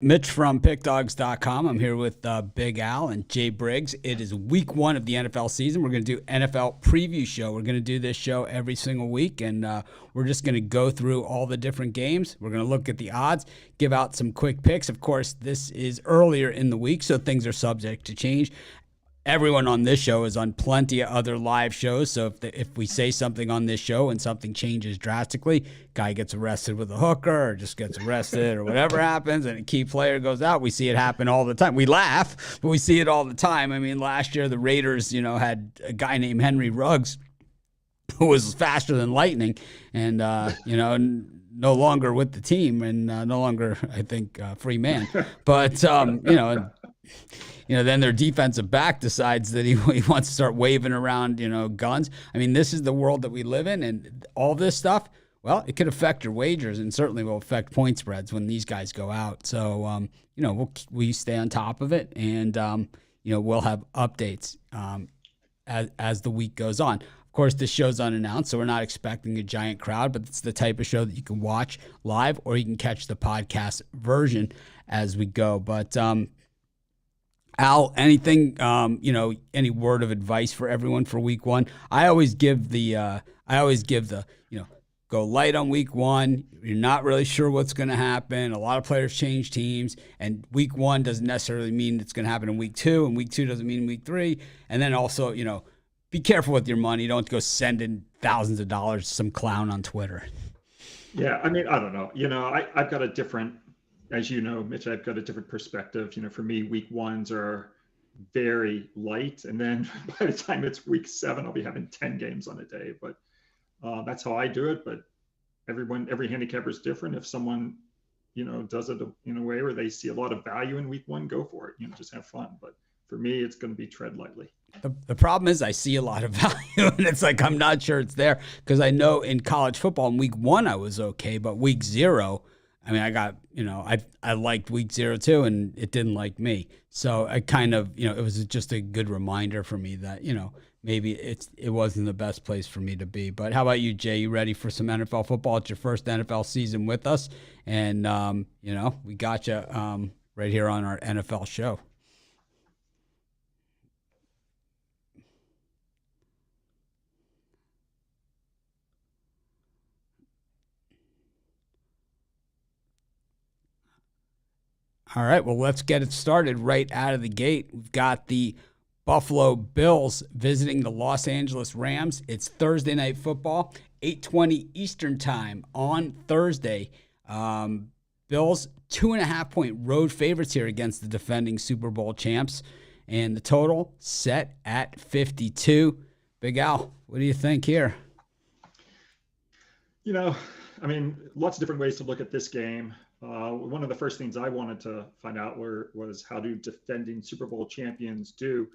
Mitch from PickDogs.com. I'm here with Big Al and Jay Briggs. It is week one of the NFL season. We're going to do NFL preview show. We're going to do this show every single week, and we're just going to go through all the different games. We're going to look at the odds, give out some quick picks. Of course, this is earlier in the week, so things are subject to change. Everyone on this show is on plenty of other live shows. So if we say something on this show and something changes drastically, guy gets arrested with a hooker or just gets arrested or whatever happens and a key player goes out, we see it happen all the time. We laugh, but we see it all the time. I mean, last year the Raiders, had a guy named Henry Ruggs who was faster than lightning and, no longer with the team and no longer, I think, free man. But, then their defensive back decides that he wants to start waving around, guns. I mean, this is the world that we live in, and all this stuff, well, it could affect your wagers and certainly will affect point spreads when these guys go out. So, we stay on top of it, and, we'll have updates as the week goes on. Of course, this show's unannounced, so we're not expecting a giant crowd, but it's the type of show that you can watch live or you can catch the podcast version as we go. But, Al, anything, any word of advice for everyone for week one? I always give the, go light on week one. You're not really sure what's going to happen. A lot of players change teams, and week one doesn't necessarily mean it's going to happen in week two, and week two doesn't mean week three. And then also, be careful with your money. Don't go sending thousands of dollars to some clown on Twitter. Yeah, I mean, I don't know. I've got a different, as you know, Mitch, I've got a different perspective. For me, week ones are very light. And then by the time it's week 7, I'll be having 10 games on a day. But that's how I do it. But every handicapper is different. If someone, does it in a way where they see a lot of value in week one, go for it. Just have fun. But for me, it's going to be tread lightly. The problem is I see a lot of value, and it's like I'm not sure it's there because I know in college football in week 1 I was okay, but week 0, I mean, I got, I liked week 0 too, and it didn't like me. So I kind of, it was just a good reminder for me that, maybe it wasn't the best place for me to be. But how about you, Jay? You ready for some NFL football? It's your first NFL season with us, and, we got you right here on our NFL show. All right, well, let's get it started right out of the gate. We've got the Buffalo Bills visiting the Los Angeles Rams. It's Thursday Night Football, 8:20 Eastern Time on Thursday. Bills, 2.5-point road favorites here against the defending Super Bowl champs, and the total set at 52. Big Al, what do you think here? I mean, lots of different ways to look at this game. One of the first things I wanted to find out was how do defending Super Bowl champions do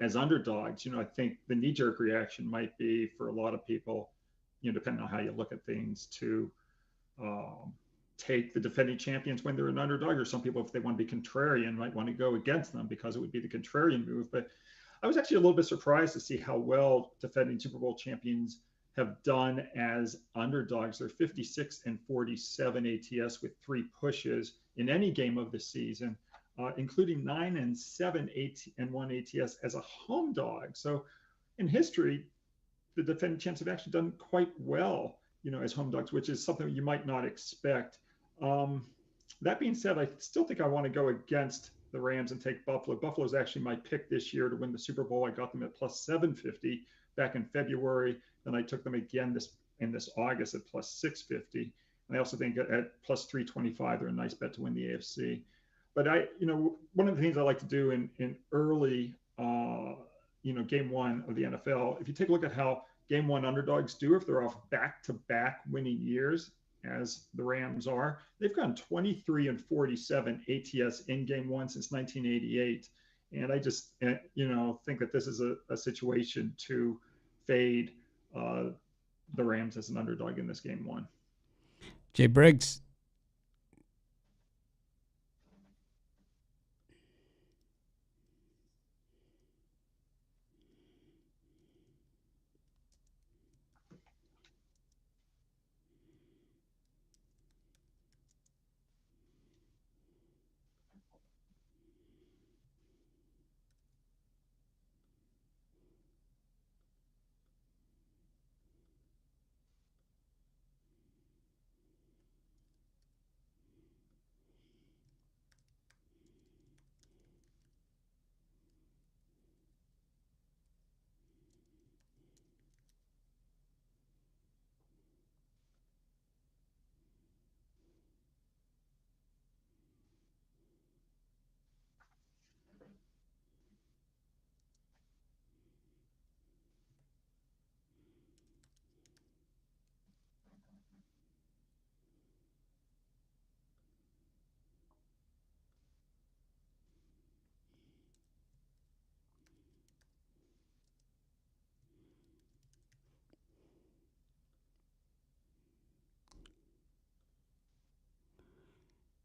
as underdogs? I think the knee-jerk reaction might be for a lot of people, depending on how you look at things, to take the defending champions when they're an underdog, or some people, if they want to be contrarian, might want to go against them because it would be the contrarian move. But I was actually a little bit surprised to see how well defending Super Bowl champions have done as underdogs. They're 56-47 ATS with 3 pushes in any game of the season, including 9-7-1 ATS as a home dog. So in history, the defending champs have actually done quite well, as home dogs, which is something you might not expect. That being said, I still think I want to go against the Rams and take Buffalo. Buffalo's actually my pick this year to win the Super Bowl. I got them at plus 750 back in February. Then I took them again in this August at plus 650. And I also think at plus 325, they're a nice bet to win the AFC. But one of the things I like to do in early, game one of the NFL, if you take a look at how game one underdogs do, if they're off back-to-back winning years, as the Rams are, they've gone 23-47 ATS in game one since 1988. And I just, think that this is a situation to fade the Rams as an underdog in this game one. Jay Briggs.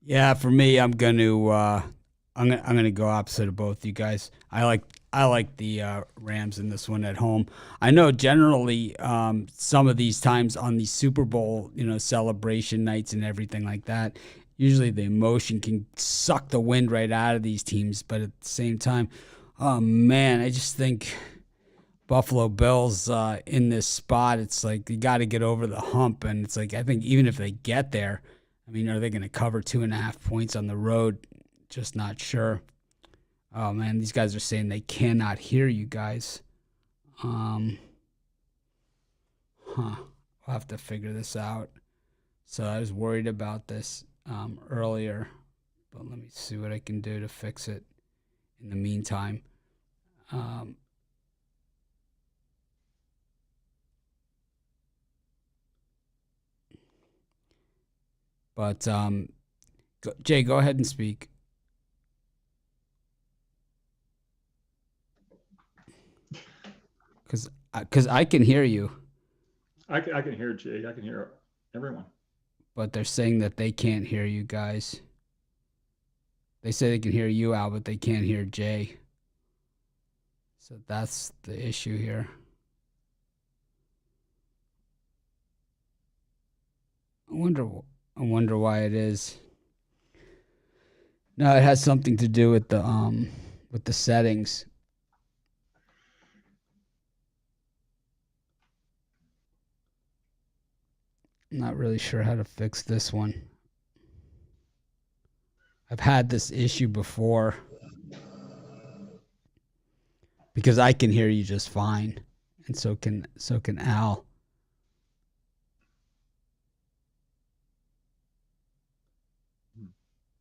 Yeah, for me, I'm gonna go opposite of both you guys. I like the Rams in this one at home. I know generally some of these times on these Super Bowl, celebration nights and everything like that. Usually the emotion can suck the wind right out of these teams, but at the same time, oh man, I just think Buffalo Bills in this spot. It's like you got to get over the hump, and it's like I think even if they get there, I mean, are they going to cover 2.5 points on the road? Just not sure. Oh man, these guys are saying they cannot hear you guys. Um, huh. I'll have to figure this out. So I was worried about this earlier, but let me see what I can do to fix it in the meantime. Um, but Jay, go ahead and speak. Because I can hear you, I can hear Jay. I can hear everyone. but they're saying that they can't hear you guys. They say they can hear you, Al, but they can't hear Jay. So that's the issue here. I wonder. I wonder why it is. No, it has something to do with the settings. I'm not really sure how to fix this one. I've had this issue before because I can hear you just fine, and so can Al.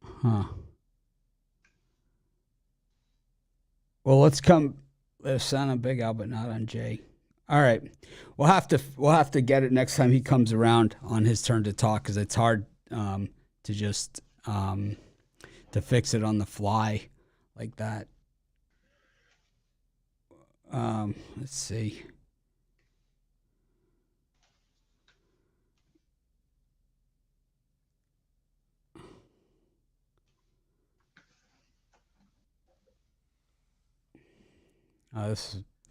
Huh. Well, let's come. Let's sound on Big Al, but not on Jay. All right, we'll have to get it next time he comes around on his turn to talk because it's hard to just to fix it on the fly like that. Let's see.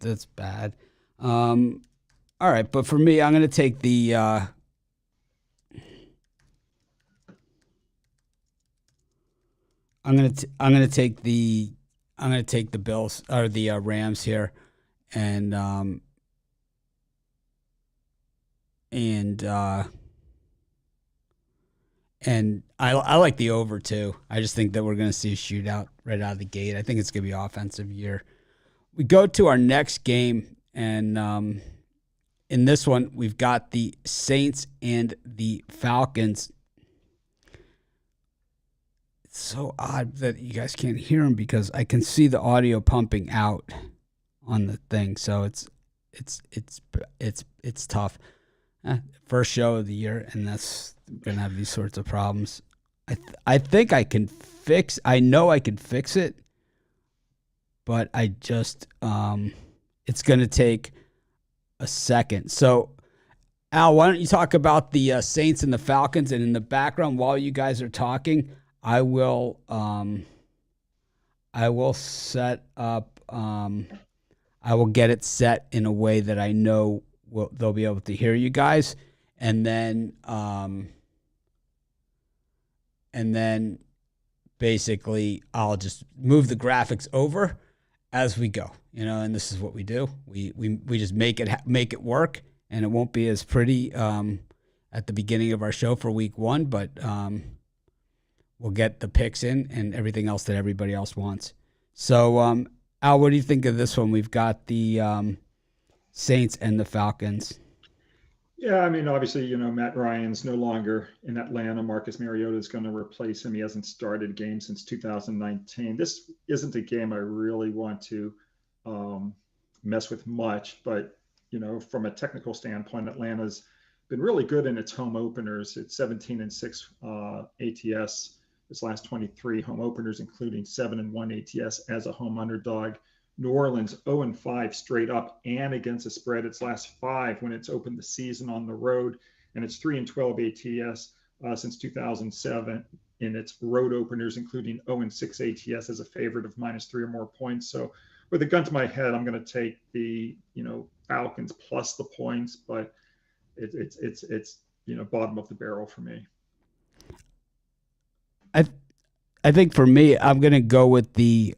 That's bad. Um, all right, but for me, I'm gonna take the I'm gonna take the Bills or the Rams here, and and uh, and I like the over too. I just think that we're gonna see a shootout right out of the gate. I think it's gonna be an offensive year. We go to our next game, and in this one, we've got the Saints and the Falcons. It's so odd that you guys can't hear them because I can see the audio pumping out on the thing. So it's tough. First show of the year, and that's gonna have these sorts of problems. I think I can fix. I know I can fix it, but I just it's gonna take a second. So Al, why don't you talk about the Saints and the Falcons, and in the background while you guys are talking, I will set up I will get it set in a way that I know they'll be able to hear you guys, and then basically I'll just move the graphics over as we go, and this is what we do. We just make it work, and it won't be as pretty at the beginning of our show for week one, but we'll get the picks in and everything else that everybody else wants. So, Al, what do you think of this one? We've got the Saints and the Falcons. Yeah, I mean, obviously, Matt Ryan's no longer in Atlanta. Marcus Mariota is going to replace him. He hasn't started a game since 2019. This isn't a game I really want to mess with much, but from a technical standpoint, Atlanta's been really good in its home openers. It's 17-6 ATS. Its last 23 home openers, including 7-1 ATS as a home underdog. New Orleans 0-5 straight up and against the spread its last five when it's opened the season on the road, and it's 3-12 ATS since 2007. in its road openers, including 0-6 ATS as a favorite of -3 or more points. So with a gun to my head, I'm going to take the Falcons plus the points, but it's bottom of the barrel for me. I I think for me, I'm going to go with the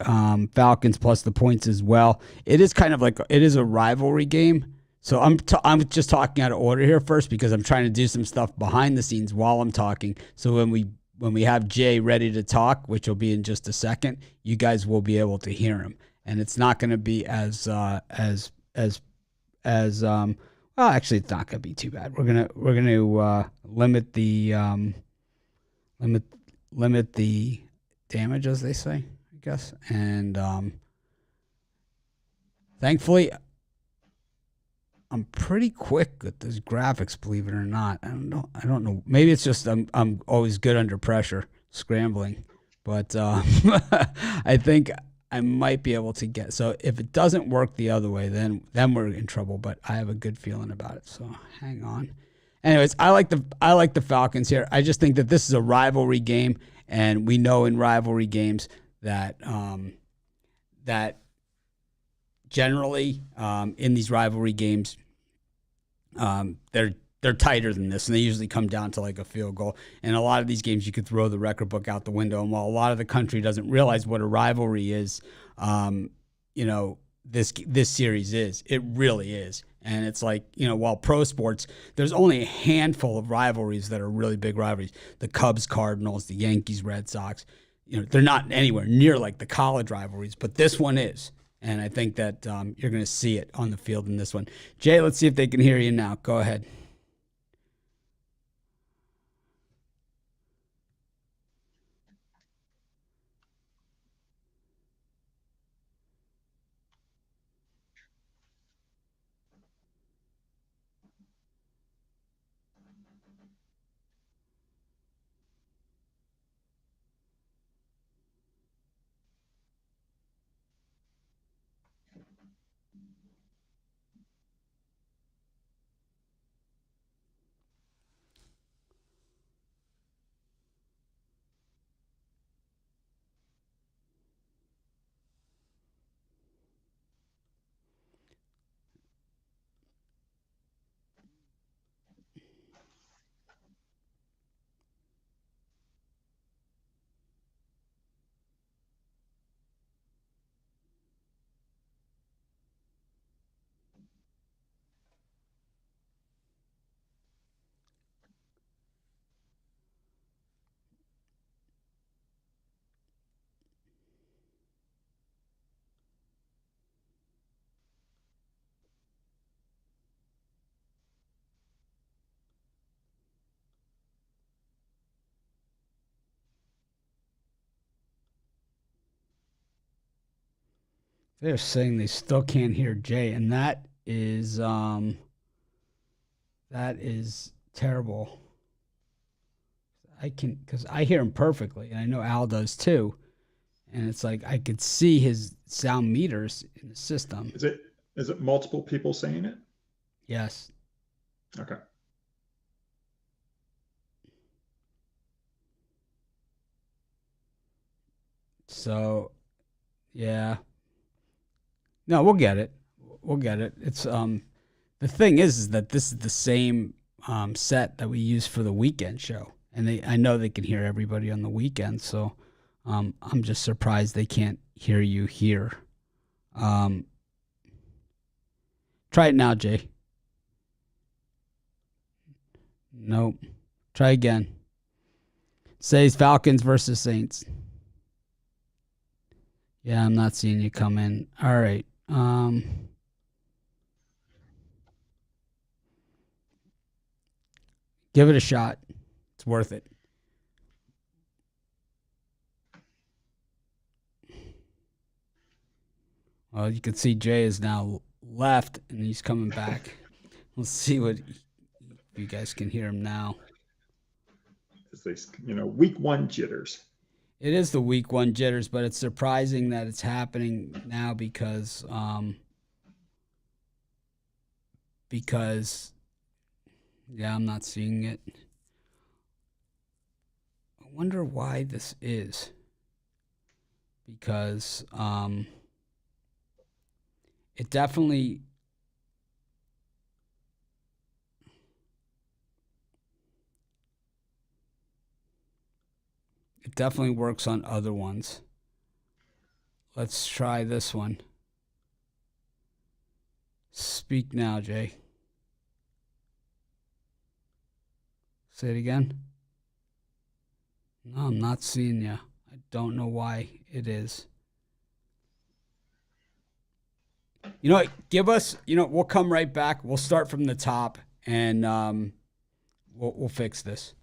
Falcons plus the points as well. It is kind of like it is a rivalry game. So I'm just talking out of order here first because I'm trying to do some stuff behind the scenes while I'm talking. So when we have Jay ready to talk, which will be in just a second, you guys will be able to hear him, and it's not going to be as well. Actually, it's not going to be too bad. We're gonna limit the limit limit the damage, as they say, I guess. And thankfully, I'm pretty quick with those graphics, believe it or not. I don't know. Maybe it's just I'm always good under pressure, scrambling. But I think I might be able to get. So if it doesn't work the other way, then we're in trouble. But I have a good feeling about it. So hang on. Anyways, I like the Falcons here. I just think that this is a rivalry game, and we know in rivalry games that that generally in these rivalry games they're tighter than this, and they usually come down to like a field goal. And a lot of these games, you could throw the record book out the window. And while a lot of the country doesn't realize what a rivalry is, this series is. It really is. And it's like, while pro sports, there's only a handful of rivalries that are really big rivalries. The Cubs, Cardinals, the Yankees, Red Sox. They're not anywhere near like the college rivalries, but this one is. And I think that you're going to see it on the field in this one. Jay, let's see if they can hear you now. Go ahead. They're saying they still can't hear Jay, and that is terrible. Because I hear him perfectly, and I know Al does too. And it's like I could see his sound meters in the system. Is it multiple people saying it? Yes. Okay. So, yeah. No, we'll get it. We'll get it. It's the thing is that this is the same set that we use for the weekend show, and I know they can hear everybody on the weekend. So, I'm just surprised they can't hear you here. Try it now, Jay. Nope. Try again. Says Falcons versus Saints. Yeah, I'm not seeing you come in. All right. Give it a shot. It's worth it. Well, you can see Jay is now left, and he's coming back. Let's see what you guys can hear him now. It's this, week one jitters. It is the week one jitters, but it's surprising that it's happening now because yeah, I'm not seeing it. wonder why this is. Because it definitely works on other ones. Let's try this one. Speak now, Jay. Say it again. No, I'm not seeing you. I don't know why it is. You know what? Give us, we'll come right back. We'll start from the top and we'll fix this.